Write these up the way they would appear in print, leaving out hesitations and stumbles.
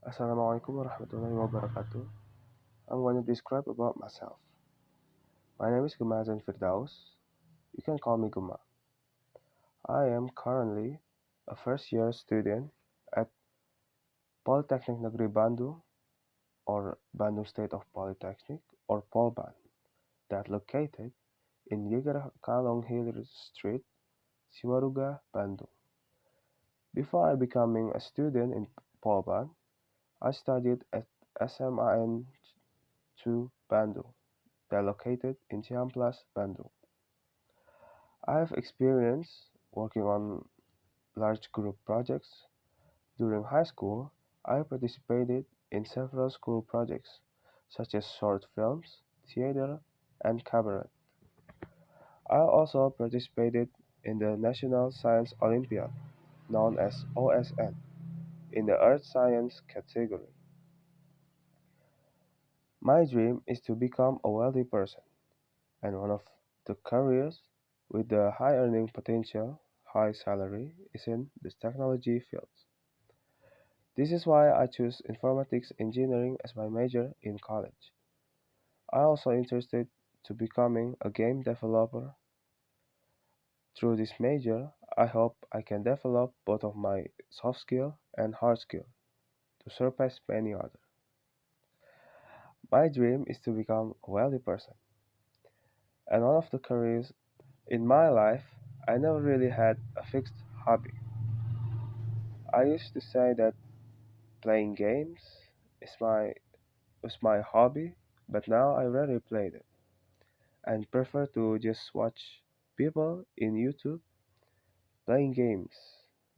Assalamualaikum warahmatullahi wabarakatuh. I'm going to describe about myself. My name is Gema Adzan Firdaus. You can call me Gema. I am currently a first year student at Polytechnic Negeri Bandung or Bandung State of Polytechnic or Polban that located in Yegar Kalong Hill Street, Siwaruga, Bandung. Before I becoming a student in Polban, I studied at SMAN 2 Bandung that located in Ciamplas, Bandung. I have experience working on large group projects. During high school, I participated in several school projects, such as short films, theater, and cabaret. I also participated in the National Science Olympiad, known as OSN, in the Earth Science category. My dream is to become a wealthy person, and one of the careers with the high earning potential, high salary, is in the technology fields. This is why I chose informatics engineering as my major in college. I also interested to becoming a game developer. Through this major, I hope I can develop both of my soft skill and hard skill to surpass many others. My dream is to become a wealthy person, and one of the careers in my life, I never really had a fixed hobby. I used to say that playing games is my was my hobby, but now I rarely play it and prefer to just watch people in YouTube playing games,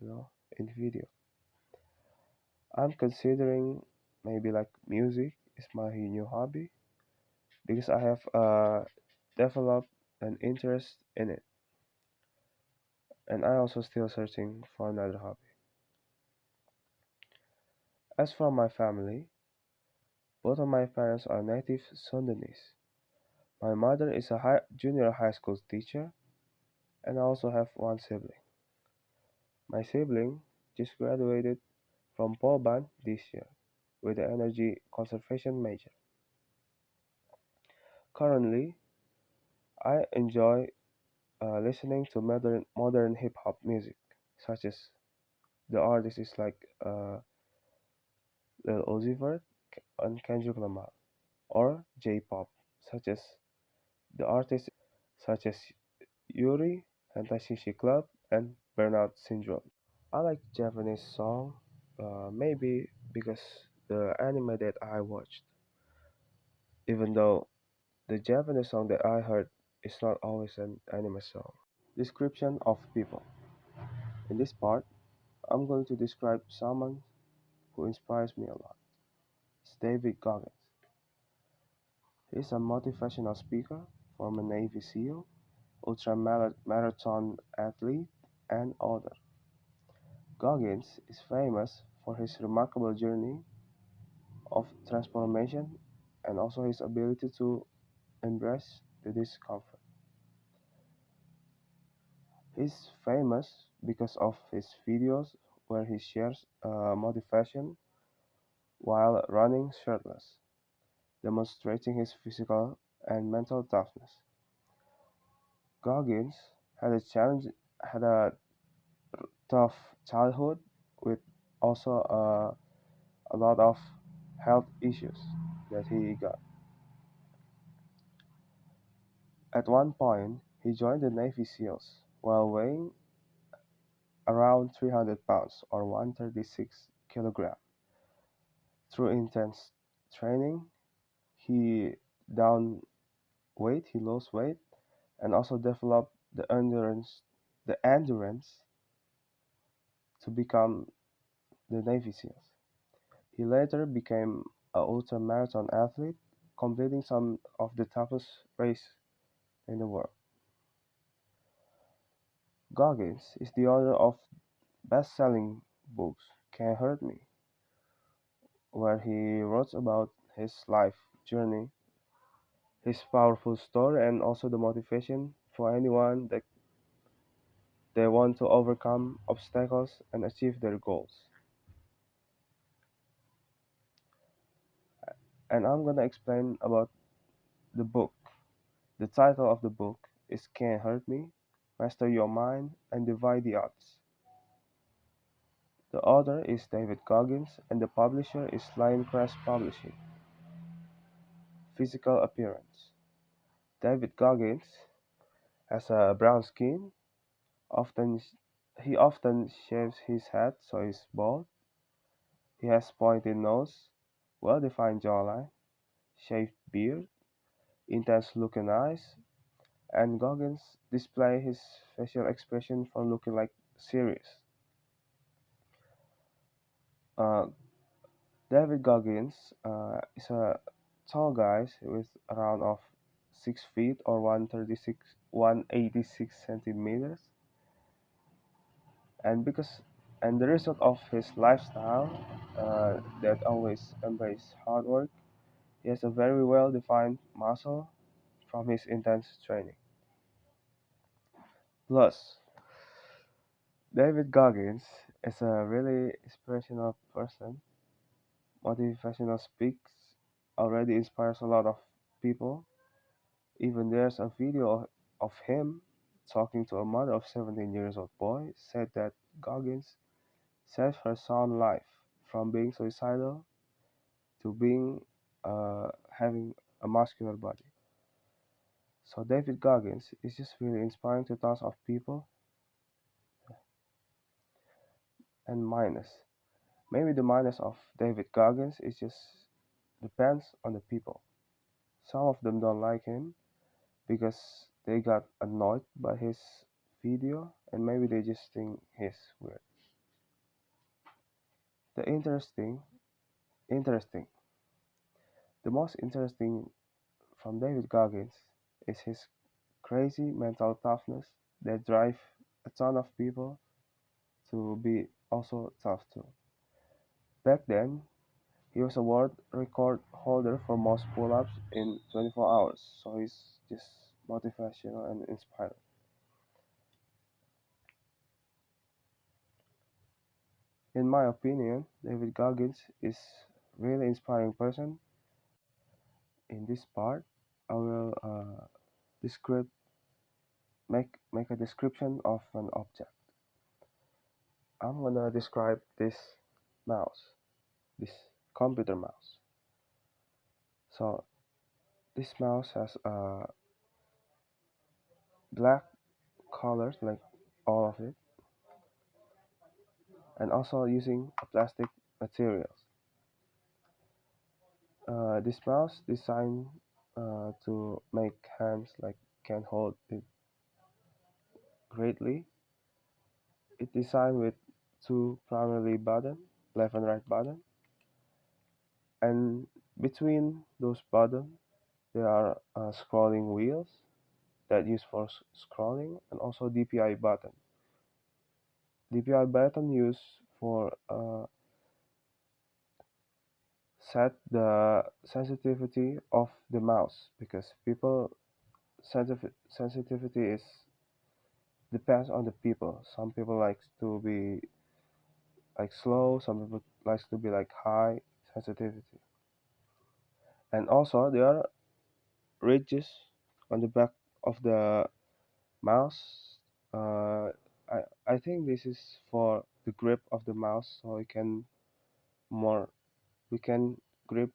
you know, in video. I'm considering maybe like music is my new hobby because I have developed an interest in it, and I also still searching for another hobby. As for my family, both of my parents are native Sundanese. My mother is a junior high school teacher, and I also have one sibling. My sibling just graduated from Polban this year with the energy conservation major. Currently, I enjoy listening to modern hip hop music, such as the artist is like Lil Uzi Vert and Kendrick Lamar, or J-pop, such as such as Yuri, Hentai Club, and Burnout Syndrome. I like Japanese song, maybe because the anime that I watched, even though the Japanese song that I heard is not always an anime song. Description of people. In this part, I'm going to describe someone who inspires me a lot. It's David Goggins. He's a motivational speaker, former Navy SEAL, ultra-marathon athlete, and author. Goggins is famous for his remarkable journey of transformation and also his ability to embrace the discomfort. He's famous because of his videos where he shares motivation while running shirtless, demonstrating his physical and mental toughness. Goggins had a tough childhood with also a lot of health issues that he got. At one point, he joined the Navy SEALs while weighing around 300 pounds or 136 kilograms. Through intense training, he down he lost weight, and also developed the endurance to become the Navy SEALs. He later became a ultra-marathon athlete, completing some of the toughest races in the world. Goggins is the author of best-selling books Can't Hurt Me, where he wrote about his life journey, his powerful story, and also the motivation for anyone that they want to overcome obstacles and achieve their goals. and I'm gonna explain about the book. The title of the book is Can't Hurt Me, Master Your Mind and Defy the Odds. The author is David Goggins and the publisher is Lioncrest Publishing. Physical appearance. David Goggins has a brown skin. Often he often shaves his head so he's bald. He has pointed nose, well-defined jawline, shaved beard, intense-looking eyes, and Goggins display his facial expression for looking like serious. Uh, David Goggins is a tall guy with around of 6 feet or 186 centimeters, and because and the result of his lifestyle that always embrace hard work, he has a very well defined muscle from his intense training. Plus, David Goggins is a really inspirational person. Motivational speaks already inspires a lot of people. Even there's a video of him talking to a mother of 17 years old boy said that Goggins saved her son's life from being suicidal to being having a muscular body. So David Goggins is just really inspiring to thousands of people. And minus, maybe the minus of David Goggins is just depends on the people. Some of them don't like him because they got annoyed by his video and maybe they just think he's weird. The interesting, the most interesting from David Goggins is his crazy mental toughness that drive a ton of people to be also tough too. Back then, he was a world record holder for most pull-ups in 24 hours, so he's just motivational and inspiring. In my opinion, David Goggins is really inspiring person. In this part, I will describe make a description of an object. I'm gonna describe this mouse, this computer mouse. So this mouse has black colors like all of it, and also using a plastic materials. This mouse designed to make hands like can hold it greatly. It designed with two primary button, left and right button, and between those buttons there are scrolling wheels that use for scrolling, and also DPI button. DPI button used for set the sensitivity of the mouse because people sensitivity is depends on the people. Some people likes to be like slow, some people likes to be like high sensitivity. And also there are ridges on the back of the mouse. Uh, I think this is for the grip of the mouse, so more we can grip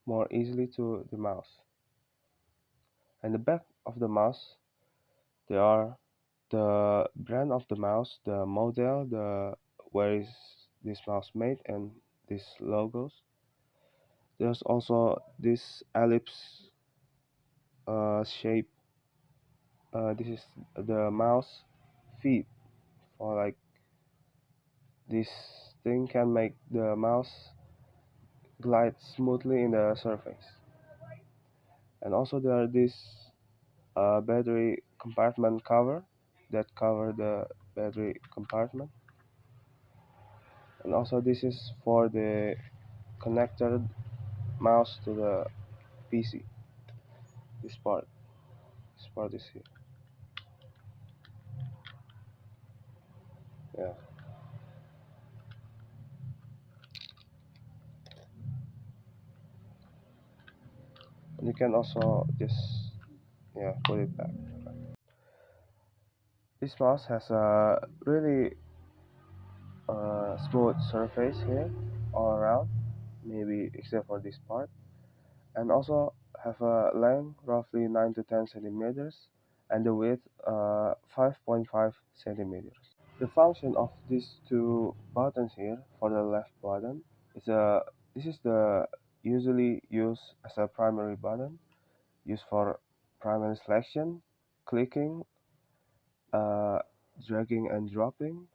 more easily to the mouse. And the back of the mouse, there are the brand of the mouse, the model, the where is this mouse made, and these logos. There's also this ellipse shape. This is the mouse feet for like this thing can make the mouse glide smoothly in the surface. And also there are this battery compartment cover that cover the battery compartment. And also this is for the connected mouse to the PC. This part, this part is here. Yeah. And you can also just put it back. This mouse has a really smooth surface here all around, maybe except for this part, and also have a length roughly 9 to 10 centimeters and the width 5.5 centimeters. The function of these two buttons here for the left button is this is the usually used as a primary button used for primary selection, clicking, uh, dragging and dropping,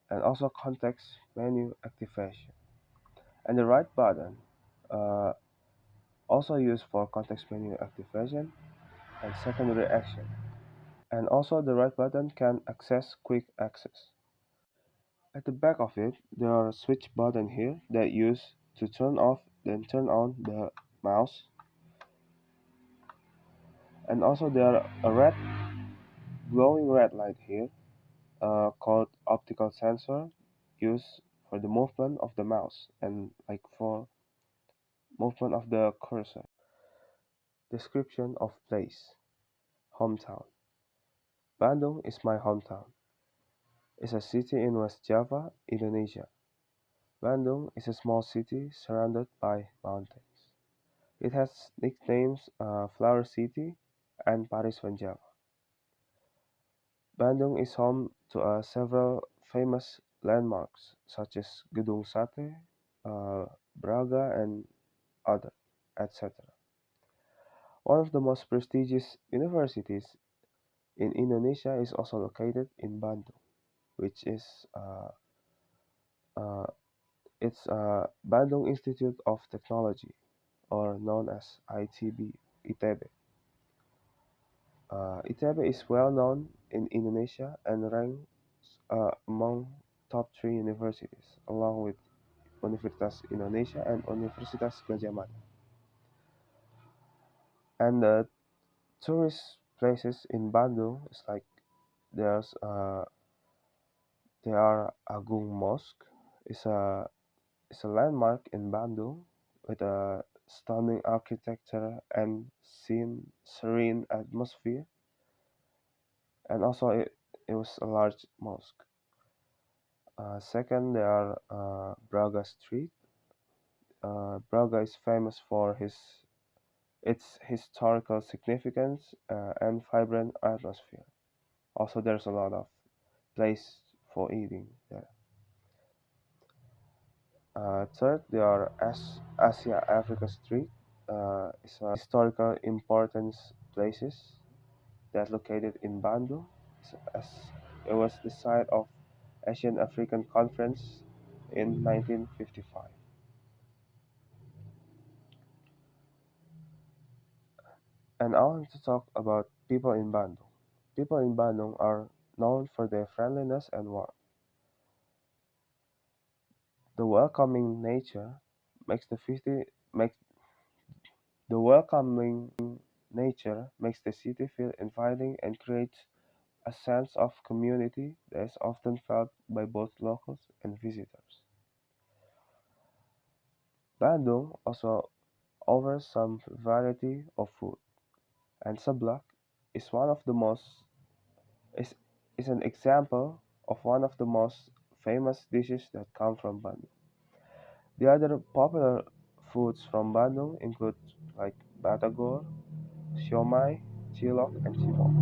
and also context menu activation. And the right button uh, also used for context menu activation and secondary action. And also the right button can access quick access. At the back of it, there are switch button here that use to turn off then turn on the mouse. And also there are a glowing red light here called optical sensor used for the movement of the mouse and like for movement of the cursor. Description of place. Hometown. Bandung is my hometown. It's a city in West Java, Indonesia. Bandung is a small city surrounded by mountains. It has nicknames Flower City and Paris van Java. Bandung is home to several famous landmarks such as Gedung Sate, uh, Braga, and other, etc. One of the most prestigious universities in Indonesia is also located in Bandung, which is uh, it's Bandung Institute of Technology, or known as ITB, ITB. ITB is well known in Indonesia and ranks among top three universities, along with Universitas Indonesia and Universitas Gadjah Mada. And the tourist places in Bandung is like there's there are Agung Mosque. It's a it's a landmark in Bandung with a stunning architecture and serene atmosphere, and also it was a large mosque. Second, there are Braga Street. Braga is famous for its historical significance and vibrant atmosphere. Also, there's a lot of place for eating there. Third, there are Asia Africa Street. It's a historical importance places that located in Bandung, as it was the site of Asian African Conference in 1955. And I want to talk about people in Bandung. People in Bandung are known for their friendliness and warmth. The welcoming nature makes the city makes the welcoming nature makes the city feel inviting and creates a sense of community that is often felt by both locals and visitors. Bandung also offers some variety of food, and seblak is one of the most is, is an example of one of the most famous dishes that come from Bandung. The other popular foods from Bandung include like batagor, siomai, cilok, and cimol.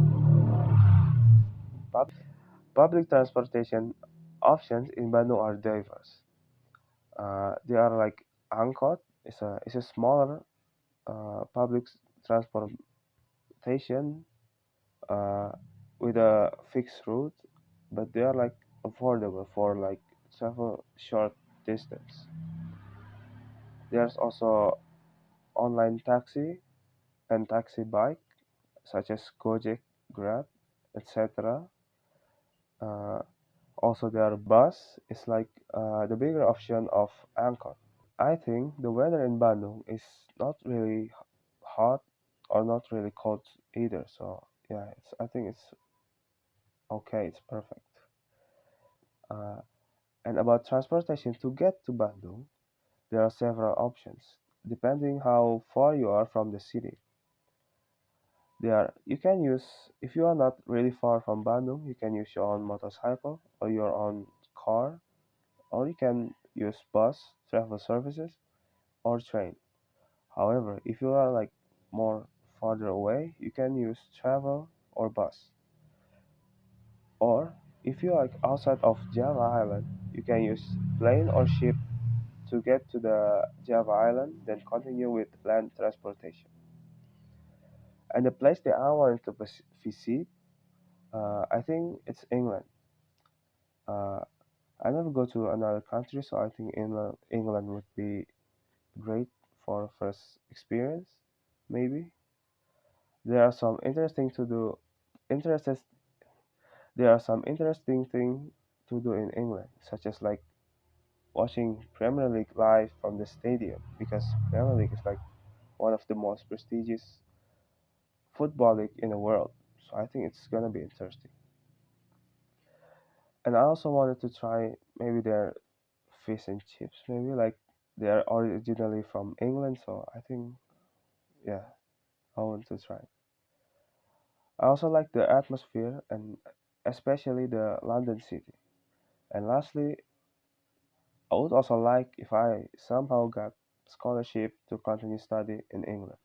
Public transportation options in Bandung are diverse. They are like angkot is a smaller public transportation uh, with a fixed route, but they are like affordable for like travel short distance. There's also online taxi and taxi bike such as Gojek, Grab, etc. Uh, Also, their bus is like the bigger option of Angkor. I think the weather in Bandung is not really hot or not really cold either. So yeah, I think it's okay. It's perfect. Uh, and about transportation to get to Bandung, there are several options. depending how far you are from the city. You can use, if you are not really far from Bandung, you can use your own motorcycle or your own car, or you can use bus, travel services, or train. However, if you are like more farther away, you can use travel or bus. Or if you are like outside of Java Island, you can use plane or ship to get to the Java Island, then continue with land transportation. And the place that I wanted to visit, I think it's England. Uh, I never go to another country, so I think England would be great for first experience. Maybe there are some interesting to do. Interested. There are some interesting things to do in England, such as like watching Premier League live from the stadium, because Premier League is like one of the most prestigious football league in the world. So I think it's gonna be interesting. And I also wanted to try maybe their fish and chips, maybe like they are originally from England, so I think yeah, I want to try. I also like the atmosphere and especially the London city. And lastly, I would also like if I somehow got scholarship to continue study in England.